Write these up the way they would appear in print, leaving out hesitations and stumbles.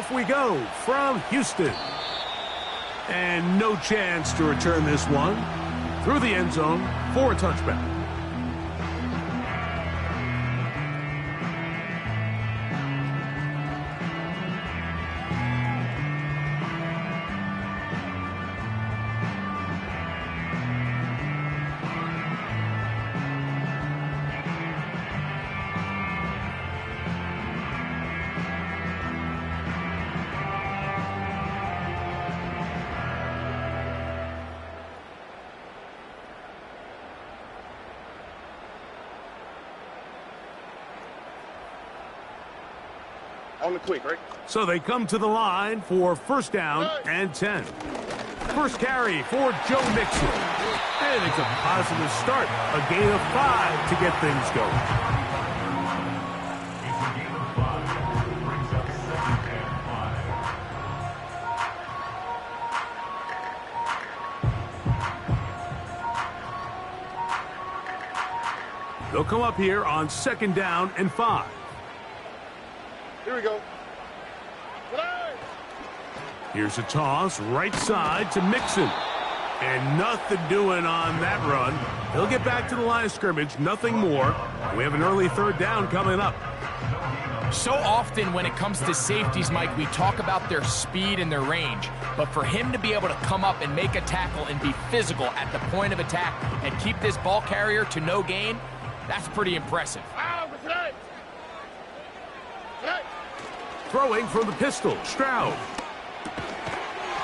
Off we go from Houston. And no chance to return this one through the end zone for a touchback. On the quick, right? So they come to the line for first down and 10. First carry for Joe Mixon. And it's a positive start. A gain of 5 to get things going. They'll come up here on second down and 5. Here we go. Here's a toss right side to Mixon. And nothing doing on that run. He'll get back to the line of scrimmage, nothing more. We have an early third down coming up. So often when it comes to safeties, Mike, we talk about their speed and their range. But for him to be able to come up and make a tackle and be physical at the point of attack and keep this ball carrier to no gain, that's pretty impressive. Throwing from the pistol, Stroud.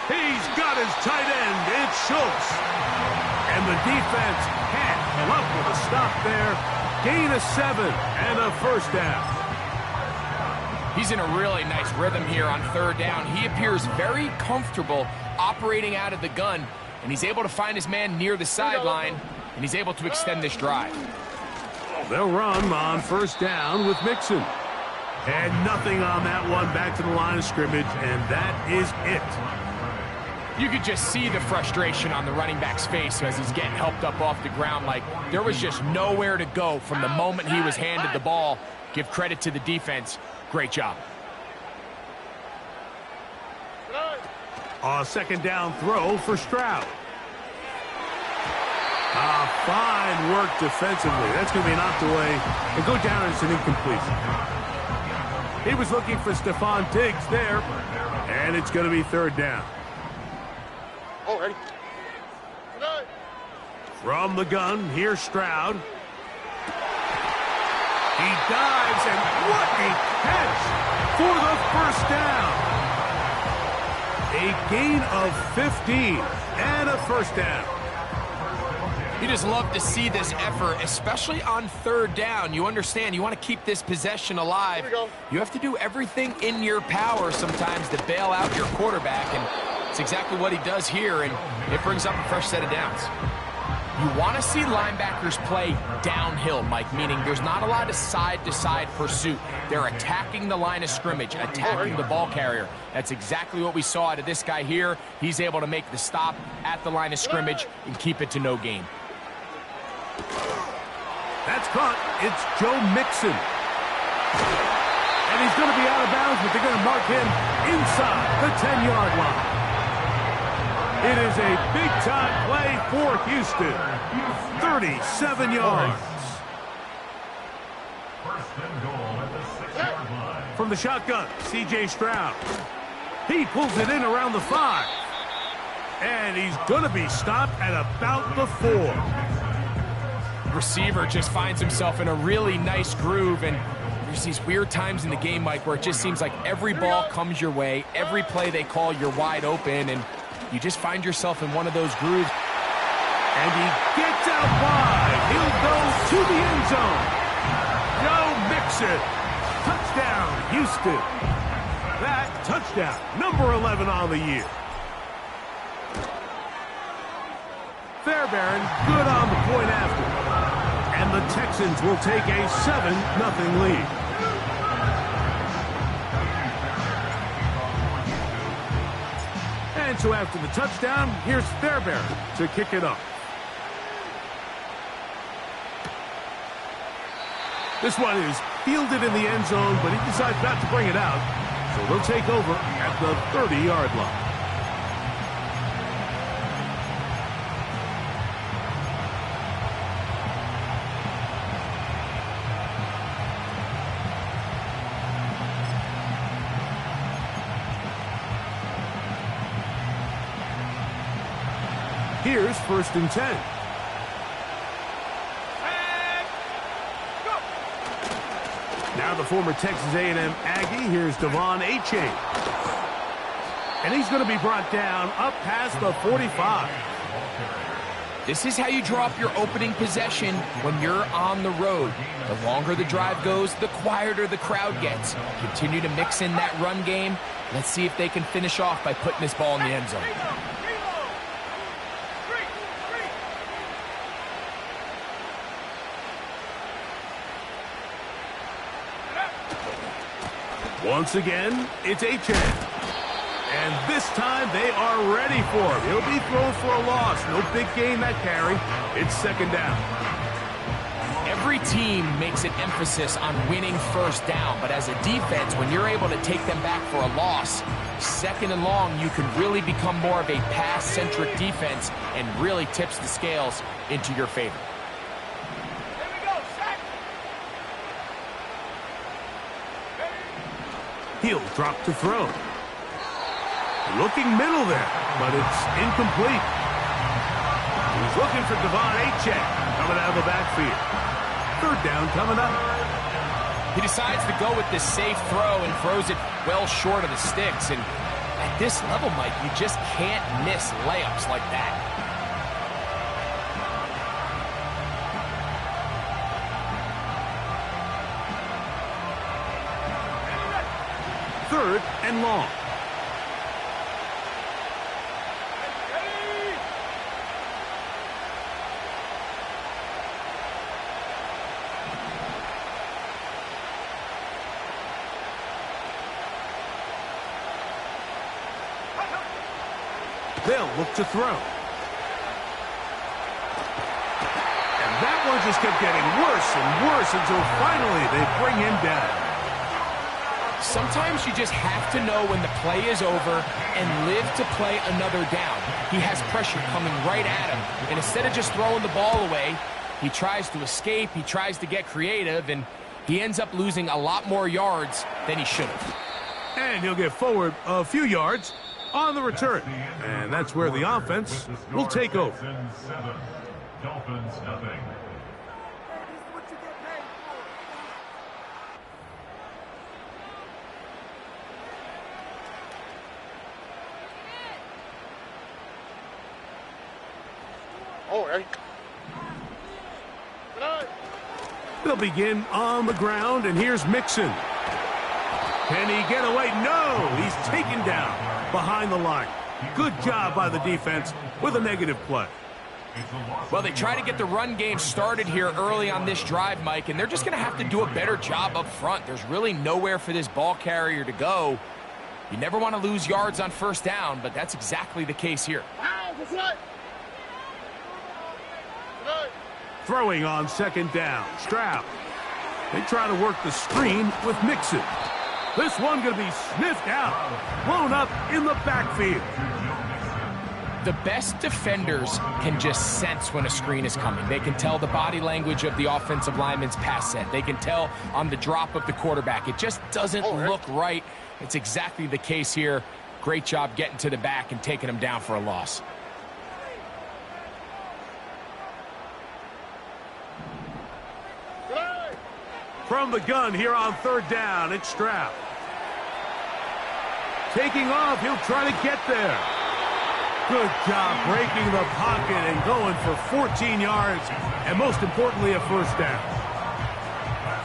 He's got his tight end. It's Schultz. And the defense can't come up with a stop there. Gain of 7 and a first down. He's in a really nice rhythm here on third down. He appears very comfortable operating out of the gun, and he's able to find his man near the sideline, and he's able to extend this drive. They'll run on first down with Mixon. And nothing on that one, back to the line of scrimmage, and that is it. You could just see the frustration on the running back's face as he's getting helped up off the ground. Like there was just nowhere to go from the moment he was handed the ball. Give credit to the defense. Great job. A second down throw for Stroud. Fine work defensively. That's going to be knocked away and go down as an incompletion. He was looking for Stephon Diggs there, and it's going to be third down. Oh, ready. From the gun, here's Stroud. He dives, and what a catch for the first down. A gain of 15 and a first down. You just love to see this effort, especially on third down. You understand, you want to keep this possession alive. You have to do everything in your power sometimes to bail out your quarterback, and it's exactly what he does here, and it brings up a fresh set of downs. You want to see linebackers play downhill, Mike, meaning there's not a lot of side-to-side pursuit. They're attacking the line of scrimmage, attacking the ball carrier. That's exactly what we saw out of this guy here. He's able to make the stop at the line of scrimmage and keep it to no gain. That's caught. It's Joe Mixon. And he's going to be out of bounds, but they're going to mark him inside the 10-yard line. It is a big-time play for Houston. 37 yards. From the shotgun, C.J. Stroud. He pulls it in around the 5. And he's going to be stopped at about the 4. Receiver just finds himself in a really nice groove, and there's these weird times in the game, Mike, where it just seems like every ball comes your way, every play they call, you're wide open, and you just find yourself in one of those grooves. And he gets out wide. He'll go to the end zone. Joe Mixon. Touchdown, Houston. That touchdown, number 11 on the year. Fairbairn good on the point after. And the Texans will take a 7-0 lead. And so after the touchdown, here's Fairbairn to kick it up. This one is fielded in the end zone, but he decides not to bring it out. So they'll take over at the 30-yard line. Here's 1st and 10. Now the former Texas A&M Aggie. Here's Devon Achane. And he's going to be brought down up past the 45. This is how you draw up your opening possession when you're on the road. The longer the drive goes, the quieter the crowd gets. Continue to mix in that run game. Let's see if they can finish off by putting this ball in the end zone. Once again, it's Achane. And this time they are ready for him. He'll be thrown for a loss. No big gain that carry. It's 2nd down. Every team makes an emphasis on winning 1st down, but as a defense, when you're able to take them back for a loss, 2nd and long, you can really become more of a pass-centric defense and really tips the scales into your favor. He'll drop to throw. Looking middle there, but it's incomplete. He's looking for Devon Achane coming out of the backfield. 3rd down coming up. He decides to go with this safe throw and throws it well short of the sticks. And at this level, Mike, you just can't miss layups like that. Third and long. They'll look to throw. And that one just kept getting worse and worse until finally they bring him down. Sometimes you just have to know when the play is over and live to play another down. He has pressure coming right at him, and instead of just throwing the ball away, he tries to escape, he tries to get creative, and he ends up losing a lot more yards than he should have. And he'll get forward a few yards on the return. And that's where the offense will take over. Dolphins nothing. Oh, hey. They'll begin on the ground, and here's Mixon. Can he get away? No! He's taken down behind the line. Good job by the defense with a negative play. Well, they try to get the run game started here early on this drive, Mike, and they're just going to have to do a better job up front. There's really nowhere for this ball carrier to go. You never want to lose yards on 1st down, but that's exactly the case here. Throwing on 2nd down. Stroud. They try to work the screen with Mixon. This one going to be sniffed out. Blown up in the backfield. The best defenders can just sense when a screen is coming. They can tell the body language of the offensive lineman's pass set. They can tell on the drop of the quarterback. It just doesn't look right. It's exactly the case here. Great job getting to the back and taking him down for a loss. From the gun here on 3rd down, it's Stroud. Taking off, he'll try to get there. Good job breaking the pocket and going for 14 yards, and most importantly, a 1st down.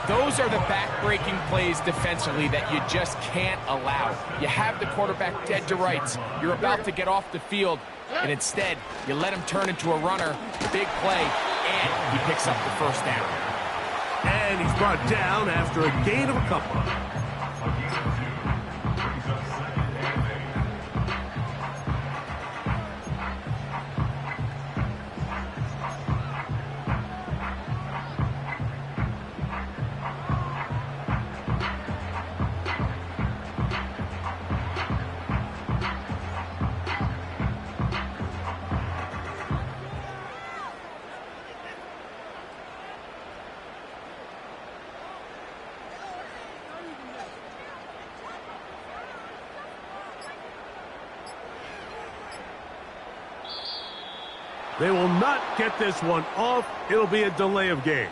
Those are the back-breaking plays defensively that you just can't allow. You have the quarterback dead to rights. You're about to get off the field, and instead, you let him turn into a runner, big play, and he picks up the 1st down. And he's brought down after a gain of a couple. They will not get this one off. It'll be a delay of game.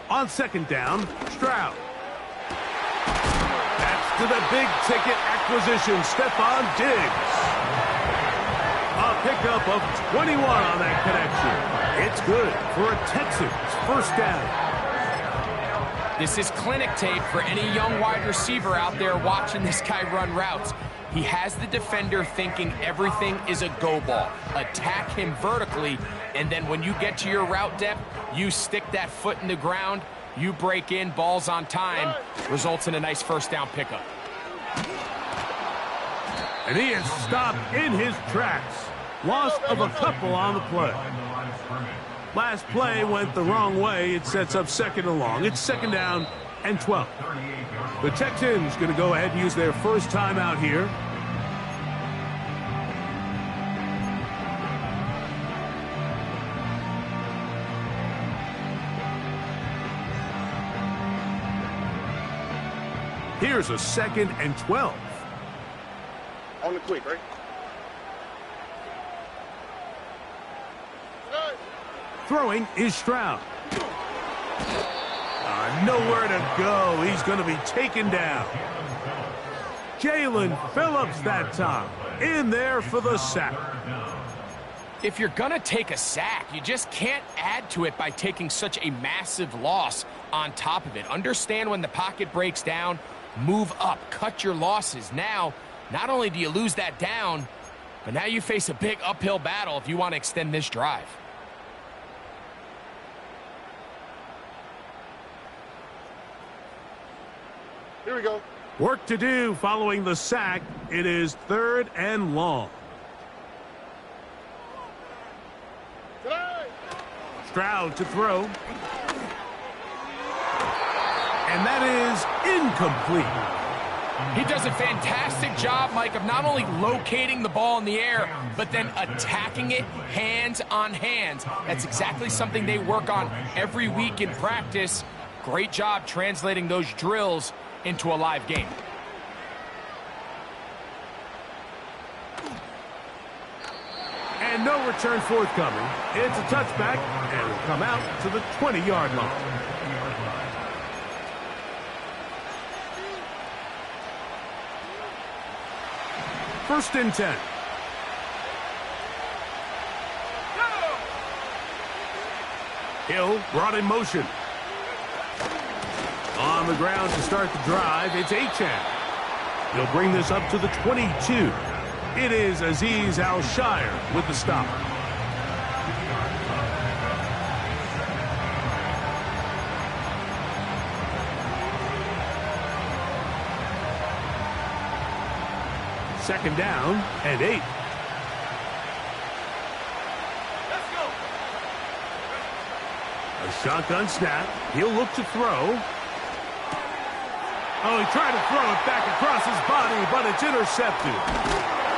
On second down, Stroud. That's to the big-ticket acquisition, Stephon Diggs. A pickup of 21 on that connection. It's good for a Texans first down. This is clinic tape for any young wide receiver out there watching this guy run routes. He has the defender thinking everything is a go ball. Attack him vertically, and then when you get to your route depth, you stick that foot in the ground, you break in, balls on time, results in a nice first down pickup. And he is stopped in his tracks. Loss of a couple on the play. Last play went the wrong way. It sets up second and long. It's second down and 12. The Texans going to go ahead and use their first time out here. Here's a second and 12. On the quick, right? Throwing is Stroud. Nowhere to go. He's going to be taken down. Jalen Phillips that time. In there for the sack. If you're going to take a sack, you just can't add to it by taking such a massive loss on top of it. Understand when the pocket breaks down, move up, cut your losses. Now, not only do you lose that down, but now you face a big uphill battle if you want to extend this drive. Here we go. Work to do following the sack. It is third and long. Stroud to throw. And that is incomplete. He does a fantastic job, Mike, of not only locating the ball in the air, but then attacking it hands on hands. That's exactly something they work on every week in practice. Great job translating those drills into a live game. And no return forthcoming. It's a touchback, and will come out to the 20-yard line. First and 10. Hill brought in motion. On the ground to start the drive, it's Achane. He'll bring this up to the 22. It is Azeez Al-Shire with the stop. Second down and 8. Let's go. A shotgun snap. He'll look to throw. Oh, he tried to throw it back across his body, but it's intercepted.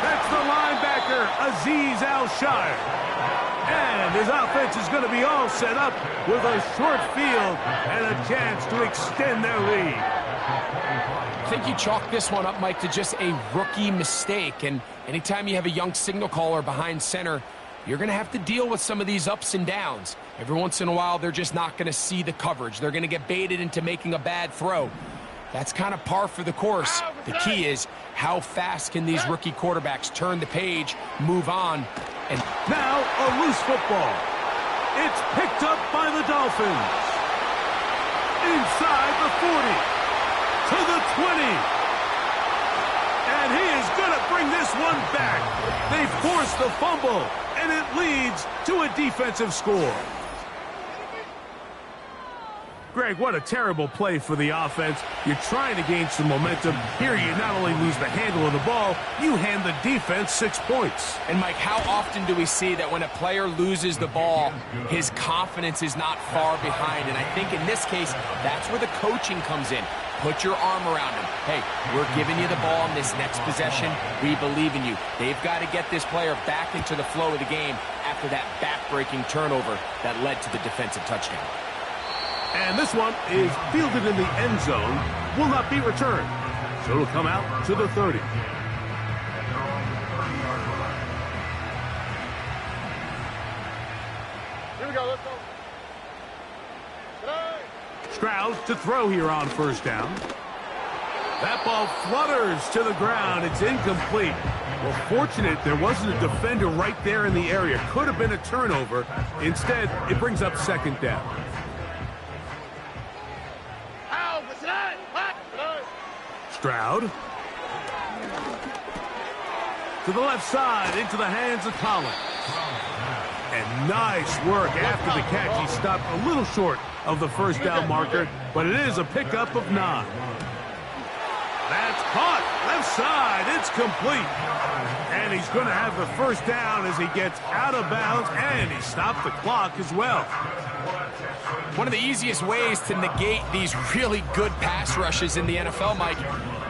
That's the linebacker, Azeez Al-Shire. And his offense is going to be all set up with a short field and a chance to extend their lead. I think you chalk this one up, Mike, to just a rookie mistake. And anytime you have a young signal caller behind center, you're going to have to deal with some of these ups and downs. Every once in a while, they're just not going to see the coverage. They're going to get baited into making a bad throw. That's kind of par for the course. The key is how fast can these rookie quarterbacks turn the page, move on. And now a loose football. It's picked up by the Dolphins. Inside the 40. To the 20. And he is going to bring this one back. They force the fumble, and it leads to a defensive score. Greg, what a terrible play for the offense. You're trying to gain some momentum. Here you not only lose the handle of the ball, you hand the defense 6 points. And, Mike, how often do we see that when a player loses the ball, his confidence is not far behind? And I think in this case, that's where the coaching comes in. Put your arm around him. Hey, we're giving you the ball in this next possession. We believe in you. They've got to get this player back into the flow of the game after that back-breaking turnover that led to the defensive touchdown. And this one is fielded in the end zone, will not be returned. So it'll come out to the 30. Here we go, let's go. Stroud to throw here on first down. That ball flutters to the ground. It's incomplete. Well, fortunate there wasn't a defender right there in the area. Could have been a turnover. Instead, it brings up second down. Stroud. To the left side, into the hands of Collins. And nice work after the catch. He stopped a little short of the first down marker, but it is a pickup of 9. That's caught. Left side. It's complete. And he's going to have the first down as he gets out of bounds, and he stopped the clock as well. One of the easiest ways to negate these really good pass rushes in the NFL, Mike,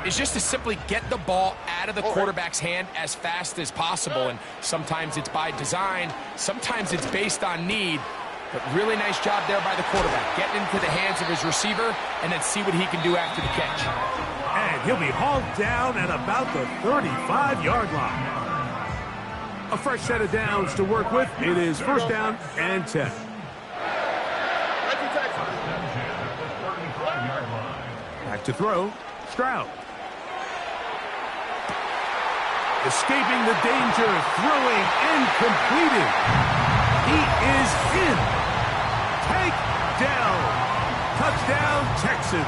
is just to simply get the ball out of the quarterback's hand as fast as possible. And sometimes it's by design, sometimes it's based on need. But really nice job there by the quarterback, getting into the hands of his receiver and then see what he can do after the catch. And he'll be hauled down at about the 35-yard line. A fresh set of downs to work with. It is first down and 10. Back to throw, Stroud. Escaping the danger, throwing and completing. He is in. Takedown. Touchdown, Texans.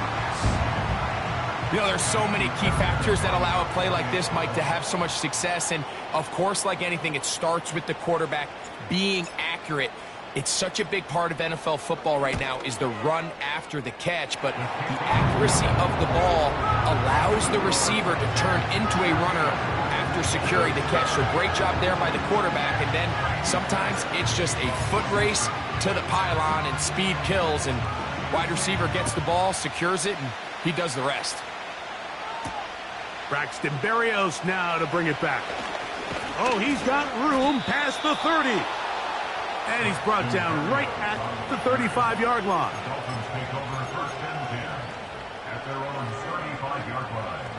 You know, there's so many key factors that allow a play like this, Mike, to have so much success. And, of course, like anything, it starts with the quarterback being accurate. It's such a big part of NFL football right now is the run after the catch, but the accuracy of the ball allows the receiver to turn into a runner after securing the catch. So great job there by the quarterback, and then sometimes it's just a foot race to the pylon and speed kills, and wide receiver gets the ball, secures it, and he does the rest. Braxton Berrios now to bring it back. Oh, he's got room past the 30. And he's brought down right at the 35-yard line. Dolphins take over first and 10 at their own 35-yard line.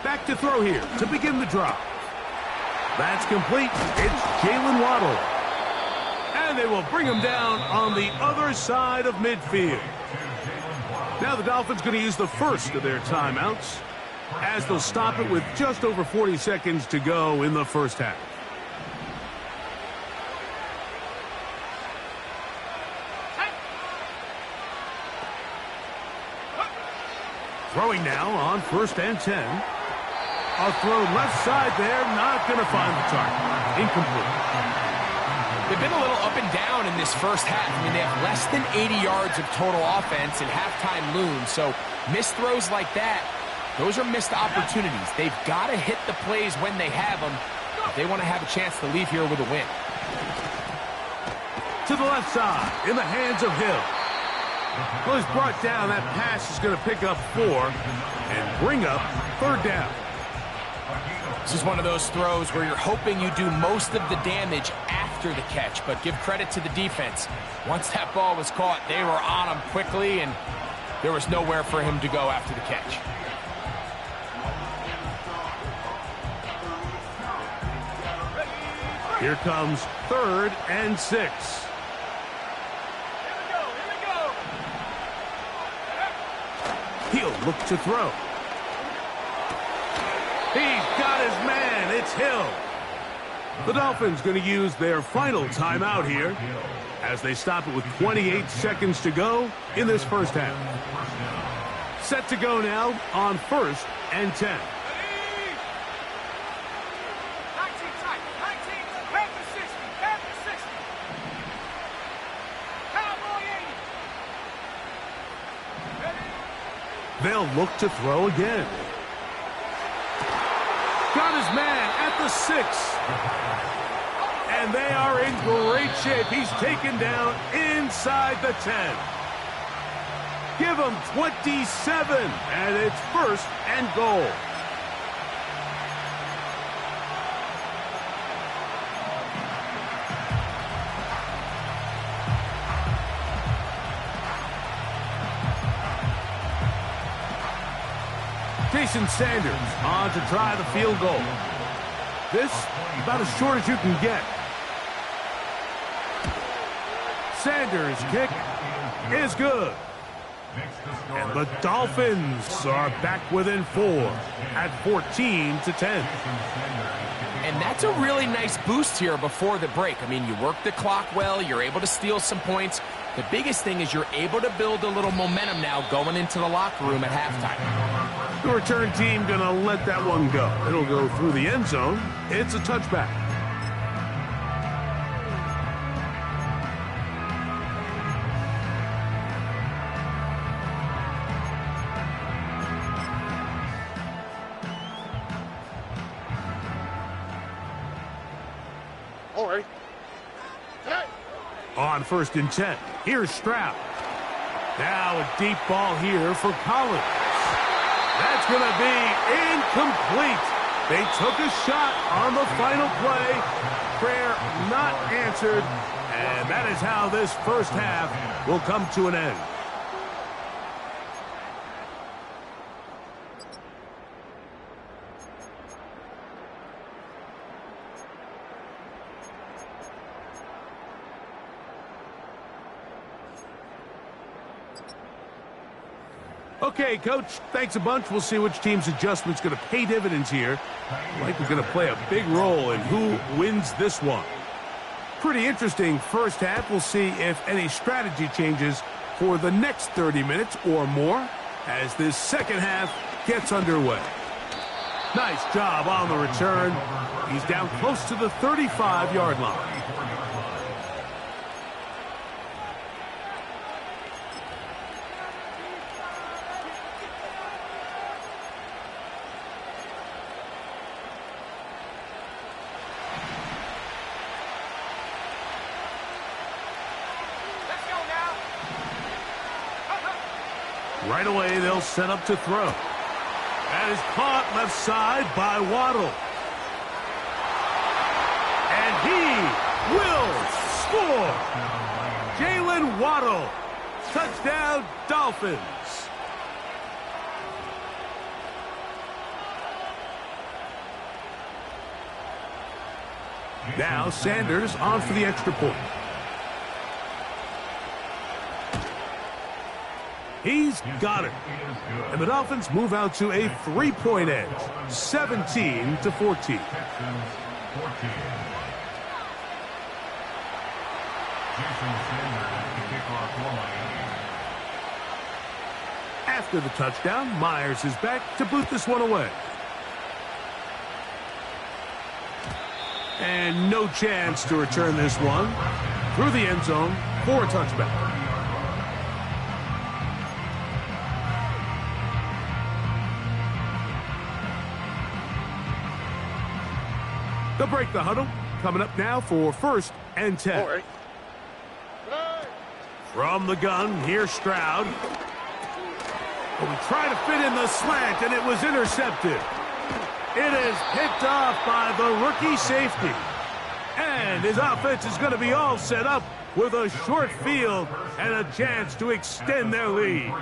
Back to throw here to begin the drive. That's complete. It's Jalen Waddle. And they will bring him down on the other side of midfield. Now the Dolphins going to use the first of their timeouts as they'll stop it with just over 40 seconds to go in the first half. Throwing now on first and 10. A throw left side there, not going to find the target. Incomplete. They've been a little up and down in this first half. I mean, they have less than 80 yards of total offense and halftime looms. So missed throws like that, those are missed opportunities. They've got to hit the plays when they have them if they want to have a chance to leave here with a win. To the left side, in the hands of Hill. Well, he's brought down. That pass is going to pick up 4 and bring up third down. This is one of those throws where you're hoping you do most of the damage after the catch, but give credit to the defense. Once that ball was caught, they were on him quickly, and there was nowhere for him to go after the catch. Here comes third and 6. He'll look to throw. He's got his man. It's Hill. The Dolphins going to use their final timeout here as they stop it with 28 seconds to go in this first half. Set to go now on first and 10. They'll look to throw again. the 6. And they are in great shape. He's taken down inside the 10. Give him 27, and it's 1st and goal. Jason Sanders on to try the field goal. This about as short as you can get. Sanders' kick is good. And the Dolphins are back within 4 at 14-10. And that's a really nice boost here before the break. I mean, you work the clock well, you're able to steal some points. The biggest thing is you're able to build a little momentum now going into the locker room at halftime. The return team gonna let that one go. It'll go through the end zone. It's a touchback. All right. On 1st and 10, here's Stroud. Now a deep ball here for Collins. That's going to be incomplete. They took a shot on the final play. Prayer not answered. And that is how this first half will come to an end. Okay, Coach, thanks a bunch. We'll see which team's adjustment's going to pay dividends here. Likely going to play a big role in who wins this one. Pretty interesting first half. We'll see if any strategy changes for the next 30 minutes or more as this second half gets underway. Nice job on the return. He's down close to the 35-yard line. Right away, they'll set up to throw. That is caught left side by Waddle. And he will score. Jalen Waddle. Touchdown, Dolphins. Now Sanders on for the extra point. He's got it. And the Dolphins move out to a 3-point edge, 17-14. After the touchdown, Myers is back to boot this one away. And no chance to return this one through the end zone for a touchback. They'll break the huddle. Coming up now for 1st and 10. All right. From the gun, here's Stroud. But we try to fit in the slant, and it was intercepted. It is picked off by the rookie safety. And his offense is going to be all set up with a short field and a chance to extend their lead.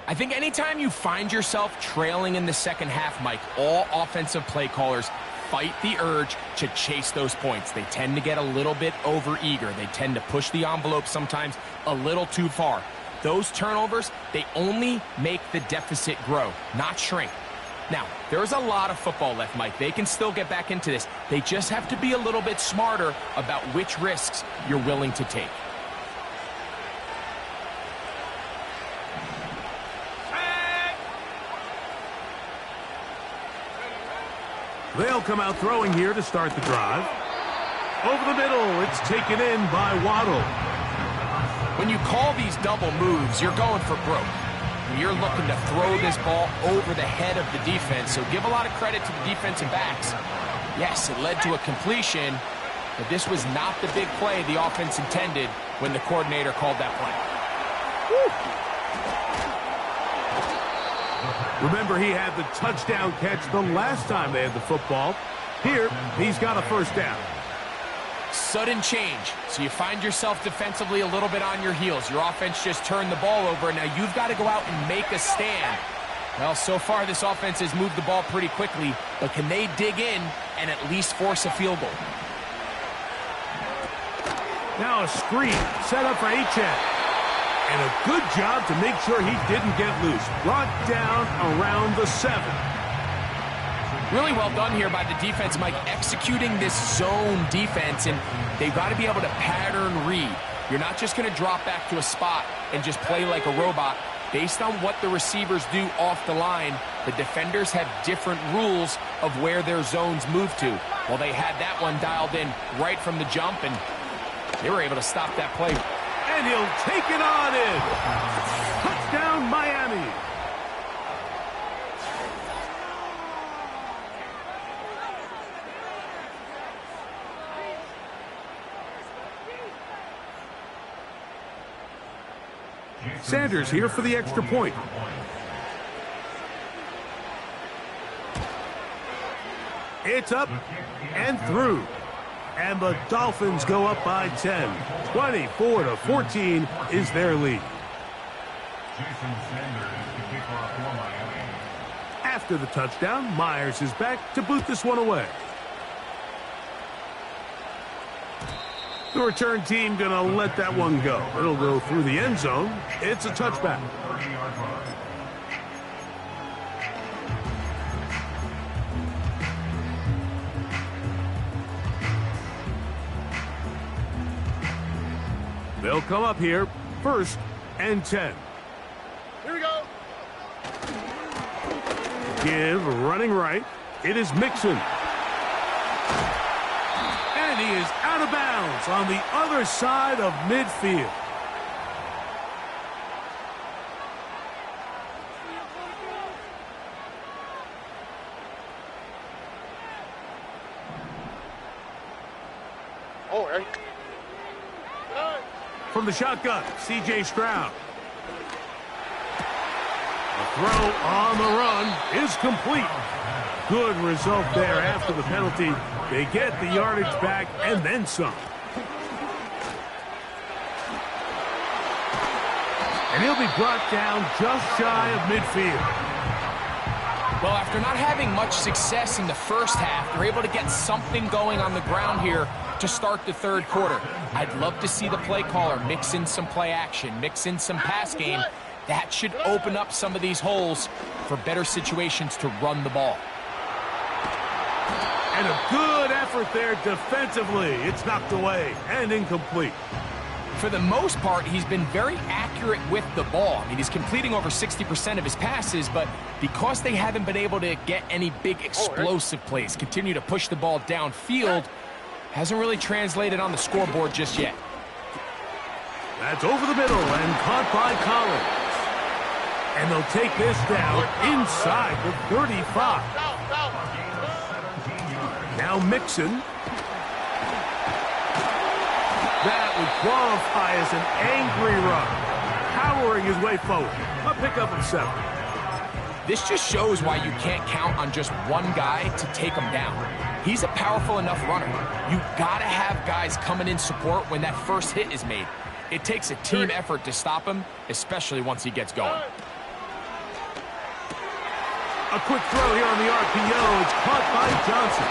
I think anytime you find yourself trailing in the second half, Mike, all offensive play callers fight the urge to chase those points. They tend to get a little bit overeager. They tend to push the envelope sometimes a little too far. Those turnovers, they only make the deficit grow, not shrink. Now, there's a lot of football left, Mike. They can still get back into this. They just have to be a little bit smarter about which risks you're willing to take. They'll come out throwing here to start the drive. Over the middle, it's taken in by Waddle. When you call these double moves, you're going for broke. You're looking to throw this ball over the head of the defense, so give a lot of credit to the defensive backs. Yes, it led to a completion, but this was not the big play the offense intended when the coordinator called that play. Remember, he had the touchdown catch the last time they had the football. Here, he's got a first down. Sudden change, so you find yourself defensively a little bit on your heels. Your offense just turned the ball over, and now you've got to go out and make a stand. Well, so far this offense has moved the ball pretty quickly, but can they dig in and at least force a field goal? Now a screen set up for Achane. And a good job to make sure he didn't get loose. Brought down around the 7. Really well done here by the defense, Mike, executing this zone defense, and they've got to be able to pattern read. You're not just going to drop back to a spot and just play like a robot. Based on what the receivers do off the line, the defenders have different rules of where their zones move to. Well, they had that one dialed in right from the jump, and they were able to stop that play. And he'll take it on in. Touchdown, Miami. Sanders here for the extra point. It's up and through. And the Dolphins go up by 10. 24-14 is their lead. After the touchdown, Myers is back to boot this one away. The return team going to let that one go. It'll go through the end zone. It's a touchback. They'll come up here, 1st and 10. Here we go. Give running right. It is Mixon. And he is out of bounds on the other side of midfield. Oh, hey. From the shotgun, C.J. Stroud. The throw on the run is complete. Good result there after the penalty. They get the yardage back and then some. And he'll be brought down just shy of midfield. Well, after not having much success in the first half, they're able to get something going on the ground here to start the third quarter. I'd love to see the play caller mix in some play action, mix in some pass game. That should open up some of these holes for better situations to run the ball. And a good effort there defensively. It's knocked away and incomplete. For the most part, he's been very accurate with the ball. I mean, he's completing over 60% of his passes, but because they haven't been able to get any big explosive plays, continue to push the ball downfield, hasn't really translated on the scoreboard just yet. That's over the middle and caught by Collins. And they'll take this down inside the 35. Now Mixon. That would qualify as an angry run. Powering his way forward. A pickup of 7. This just shows why you can't count on just one guy to take him down. He's a powerful enough runner. You've got to have guys coming in support when that first hit is made. It takes a team effort to stop him, especially once he gets going. A quick throw here on the RPO. It's caught by Johnson.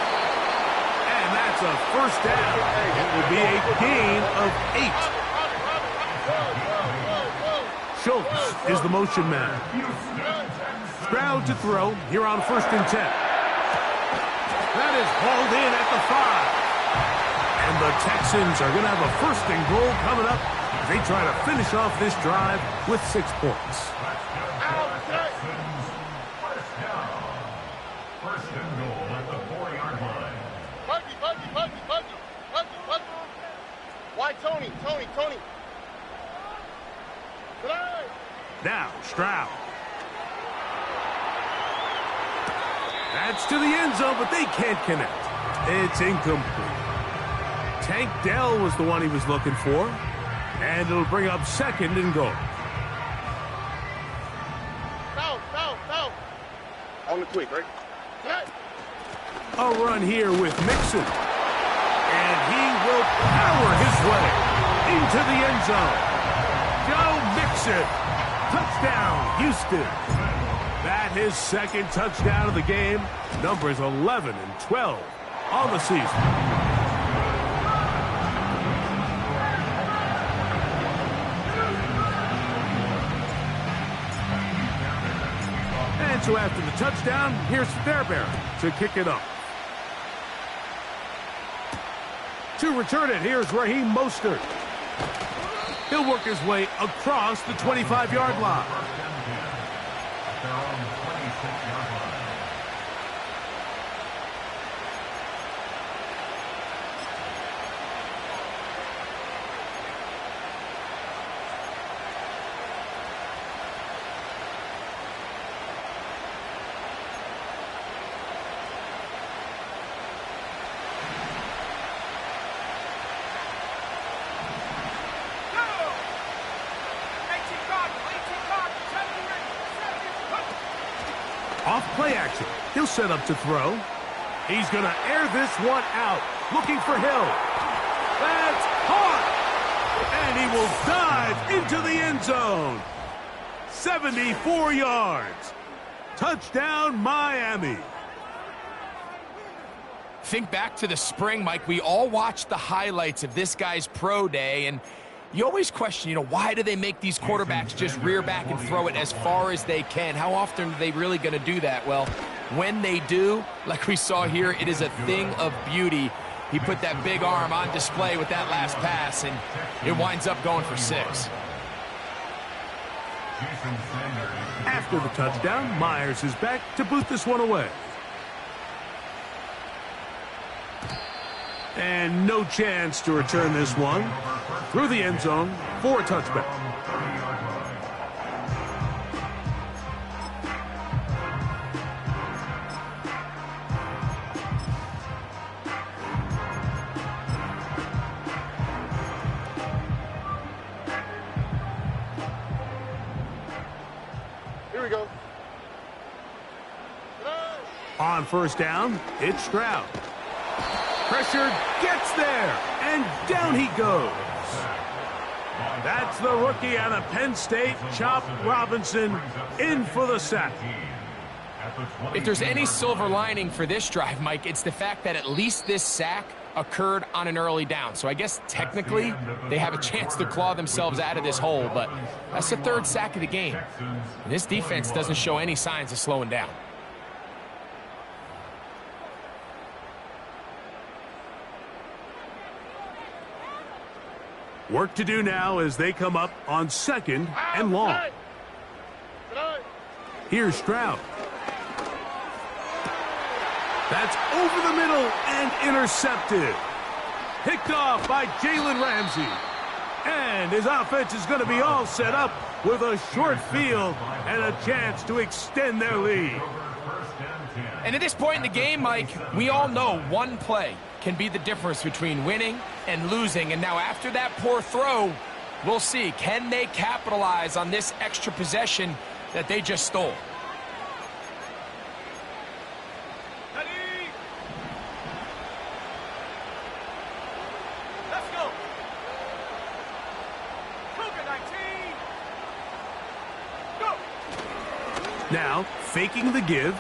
And that's a first down. It will be a gain of 8. Schultz is the motion man. Stroud to throw here on 1st and 10. That is hauled in at the 5. And the Texans are going to have a 1st and goal coming up as they try to finish off this drive with 6 points. Why, Tony? Now, Stroud. That's to the end zone, but they can't connect. It's incomplete. Tank Dell was the one he was looking for. And it'll bring up second and goal. Foul. On the quick, right? A run here with Mixon. And he will power his way into the end zone. Joe Mixon. Touchdown, Houston. That his second touchdown of the game. Numbers 11 and 12 on the season. And so after the touchdown, here's Fairbairn to kick it up. To return it, here's Raheem Mostert. He'll work his way across the 25-yard line. They're on the 26-yard line. Off play action. He'll set up to throw. He's going to air this one out. Looking for Hill. That's caught. And he will dive into the end zone. 74 yards. Touchdown, Miami. Think back to the spring, Mike. We all watched the highlights of this guy's pro day, and you always question, why do they make these quarterbacks just rear back and throw it as far as they can? How often are they really going to do that? Well, when they do, like we saw here, it is a thing of beauty. He put that big arm on display with that last pass, and it winds up going for 6. After the touchdown, Myers is back to boot this one away. And no chance to return this one through the end zone for a touchback. Here we go. On first down, it's Stroud. Pressure gets there, and down he goes. That's the rookie out of Penn State, Chop Robinson, in for the sack. If there's any silver lining for this drive, Mike, it's the fact that at least this sack occurred on an early down. So I guess technically they have a chance to claw themselves out of this hole, but that's the 3rd sack of the game. And this defense doesn't show any signs of slowing down. Work to do now as they come up on 2nd and long. Here's Stroud. That's over the middle and intercepted. Picked off by Jalen Ramsey. And his offense is going to be all set up with a short field and a chance to extend their lead. And at this point in the game, Mike, we all know one play can be the difference between winning and losing. And now after that poor throw, we'll see. Can they capitalize on this extra possession that they just stole? Let's go. Cougar 19. Go. Now, faking the give.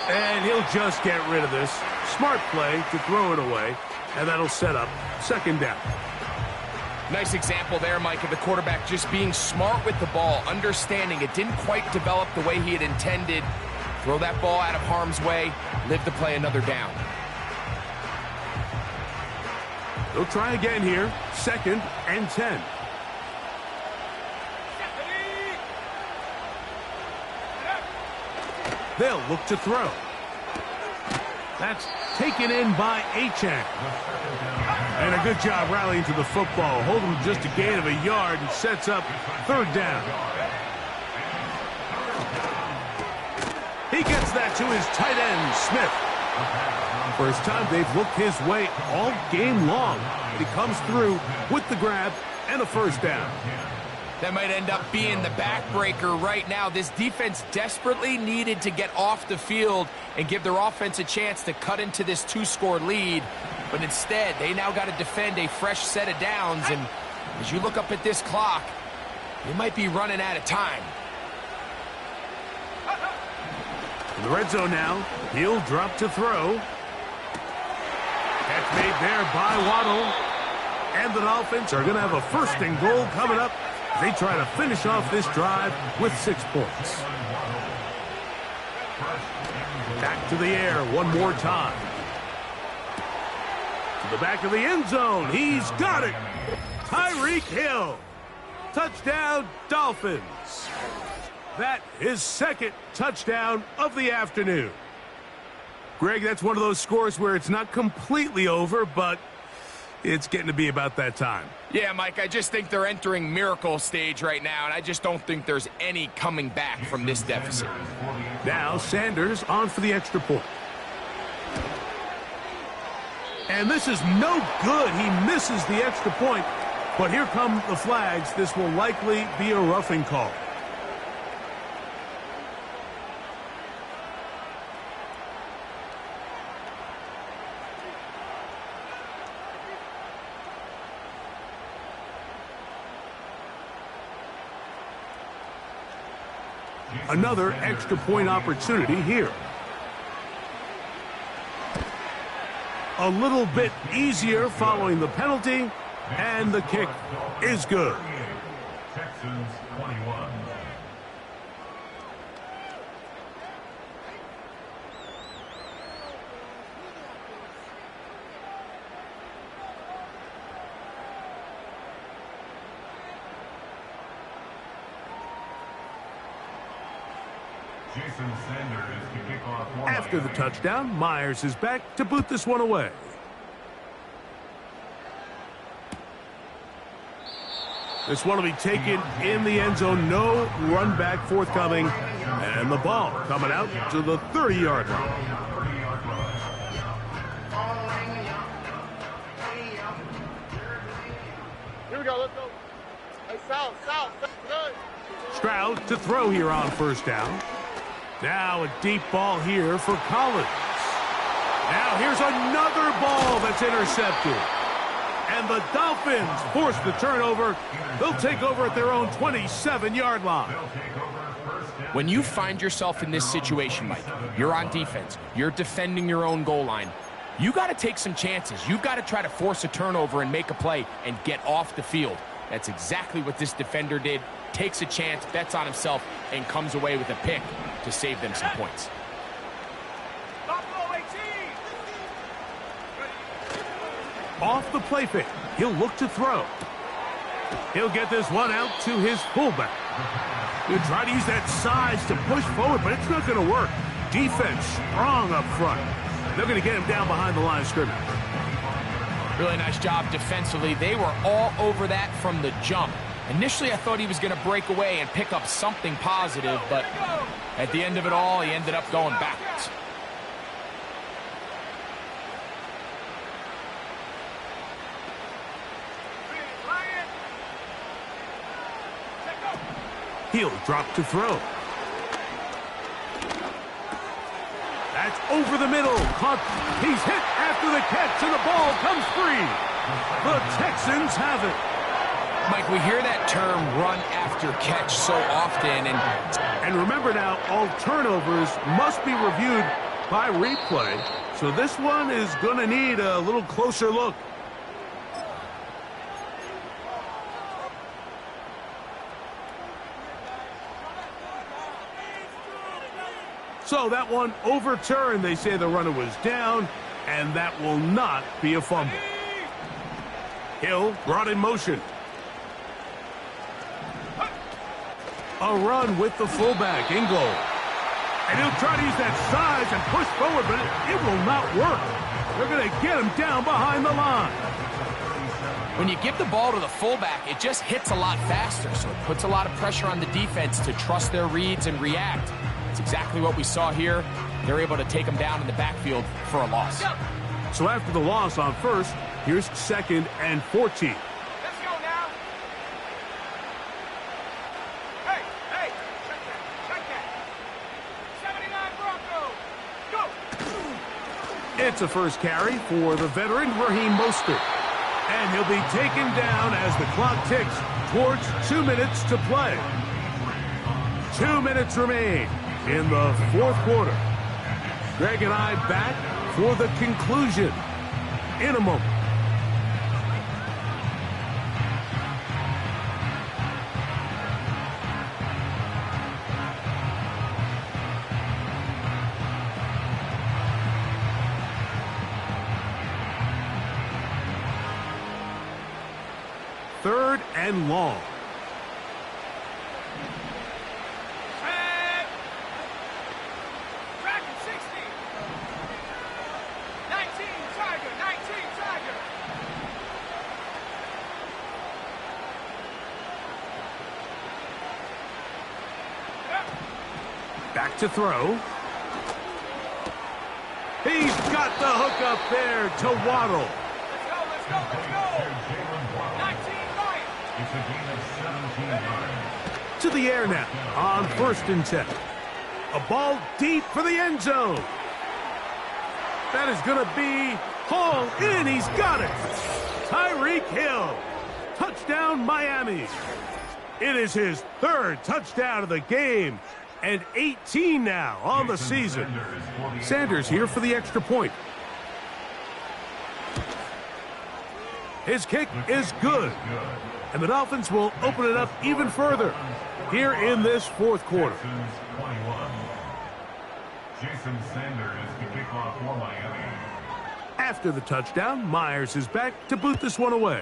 And he'll just get rid of this. Smart play to throw it away, and that'll set up 2nd down. Nice example there, Mike, of the quarterback just being smart with the ball, understanding it didn't quite develop the way he had intended. Throw that ball out of harm's way, live to play another down. They'll try again here, 2nd and 10. They'll look to throw. That's taken in by Achane. And a good job rallying to the football. Holding just a gain of a yard and sets up 3rd down. He gets that to his tight end, Smith. First time they've looked his way all game long. He comes through with the grab and a first down. That might end up being the backbreaker right now. This defense desperately needed to get off the field and give their offense a chance to cut into this 2-score lead. But instead, they now got to defend a fresh set of downs. And as you look up at this clock, they might be running out of time. In the red zone now, he'll drop to throw. Catch made there by Waddle. And the Dolphins are going to have a first and goal coming up. They try to finish off this drive with 6 points. Back to the air one more time. To the back of the end zone. He's got it. Tyreek Hill. Touchdown, Dolphins. That is second touchdown of the afternoon. Greg, that's one of those scores where it's not completely over, but it's getting to be about that time. Yeah, Mike, I just think they're entering miracle stage right now, and I just don't think there's any coming back from this deficit. Now Sanders on for the extra point. And this is no good. He misses the extra point, but here come the flags. This will likely be a roughing call. Another extra point opportunity here. A little bit easier following the penalty, and the kick is good. Texans 21. After the touchdown, Myers is back to boot this one away. This one will be taken in the end zone. No run back forthcoming. And the ball coming out to the 30-yard line. Here we go, let's go. Hey, south, good. Stroud to throw here on first down. Now a deep ball here for Collins. Now here's another ball that's intercepted. And the Dolphins force the turnover. They'll take over at their own 27-yard line. When you find yourself in this situation, Mike, you're on defense, you're defending your own goal line, you got to take some chances. You've got to try to force a turnover and make a play and get off the field. That's exactly what this defender did. Takes a chance, bets on himself, and comes away with a pick to save them some points. Off the play fake, he'll look to throw. He'll get this one out to his fullback. He'll try to use that size to push forward, but it's not going to work. Defense strong up front. They're going to get him down behind the line of scrimmage. Really nice job defensively. They were all over that from the jump. Initially, I thought he was going to break away and pick up something positive, but at the end of it all, he ended up going backwards. He'll drop to throw. That's over the middle. Caught. He's hit after the catch, and the ball comes free. The Texans have it. Mike, we hear that term run after catch so often. And remember now, all turnovers must be reviewed by replay. So this one is going to need a little closer look. So that one overturned. They say the runner was down, and that will not be a fumble. Hill brought in motion. A run with the fullback, Ingold. And he'll try to use that size and push forward, but it will not work. They're going to get him down behind the line. When you give the ball to the fullback, it just hits a lot faster, so it puts a lot of pressure on the defense to trust their reads and react. It's exactly what we saw here. They're able to take him down in the backfield for a loss. So after the loss on first, here's 2nd and 14. Let's go now. Hey, check that. 79 Broncos. Go. It's a first carry for the veteran Raheem Mostert. And he'll be taken down as the clock ticks towards 2 minutes to play. 2 minutes remain in the fourth quarter. Greg and I back for the conclusion in a moment. Third and long. Set. Track at 60. 19 Tiger. Back to throw. He's got the hook up there to Waddle. Let's go. 19 Lions. It's a gain of 17 yards. To the air now on 1st and 10. A ball deep for the end zone. That is going to be hauled in. He's got it. Tyreek Hill. Touchdown, Miami. It is his 3rd touchdown of the game and 18 now on the season. Sanders here for the extra point. His kick is good. And the Dolphins will open it up even further here in this fourth quarter. Jason Sanders to kick off for Miami. After the touchdown, Myers is back to boot this one away.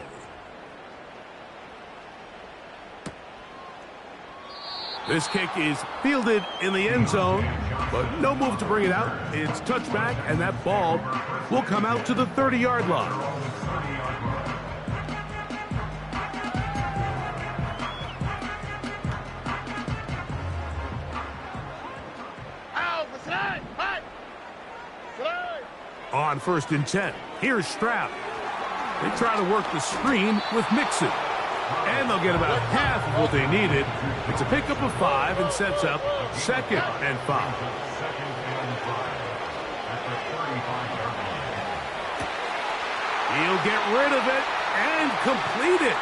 This kick is fielded in the end zone, but no move to bring it out. It's touchback, and that ball will come out to the 30-yard line. On 1st and 10, here's Stroud. They try to work the screen with Mixon. And they'll get about half of what they needed. It's a pickup of 5 and sets up 2nd and 5. He'll get rid of it and complete it.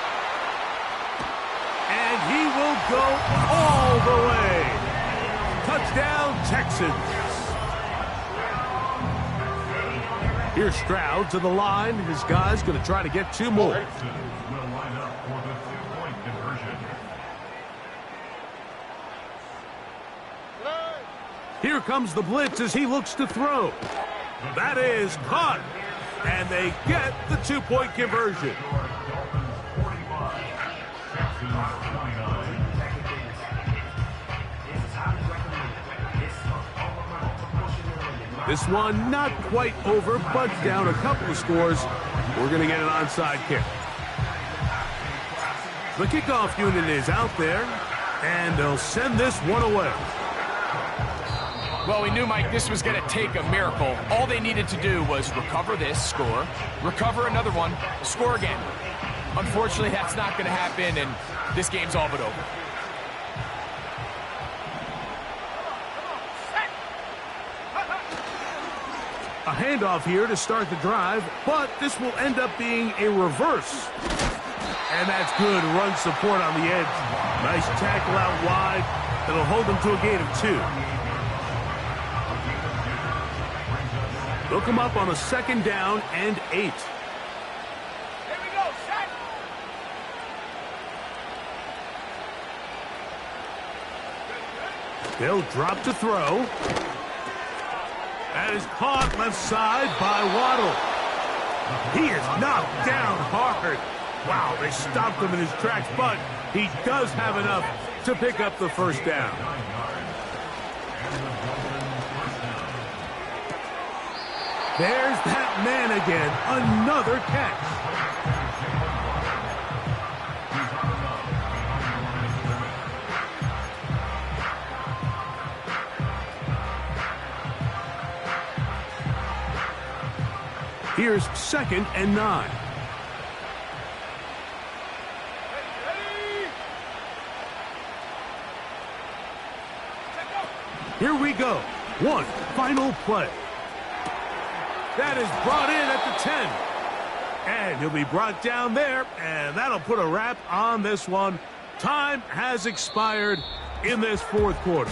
And he will go all the way. Touchdown, Texans. Here's Stroud to the line. His guy's going to try to get 2 more. Will line up for the 2-point conversion. Here comes the blitz as he looks to throw. That is caught. And they get the 2-point conversion. Dolphins 45, Texans 29. This one not quite over, but down a couple of scores. We're going to get an onside kick. The kickoff unit is out there, and they'll send this one away. Well, we knew, Mike, this was going to take a miracle. All they needed to do was recover this, score, recover another one, score again. Unfortunately, that's not going to happen, and this game's all but over. A handoff here to start the drive, but this will end up being a reverse. And that's good run support on the edge. Nice tackle out wide. It'll hold them to a gain of 2. They'll come up on a 2nd down and 8. Here we go, set. They'll drop to throw. That is caught left side by Waddle. He is knocked down hard. Wow, they stopped him in his tracks, but he does have enough to pick up the 1st down. There's that man again. Another catch. Here's 2nd and 9. Here we go. One final play. That is brought in at the 10. And he'll be brought down there, and that'll put a wrap on this one. Time has expired in this 4th quarter.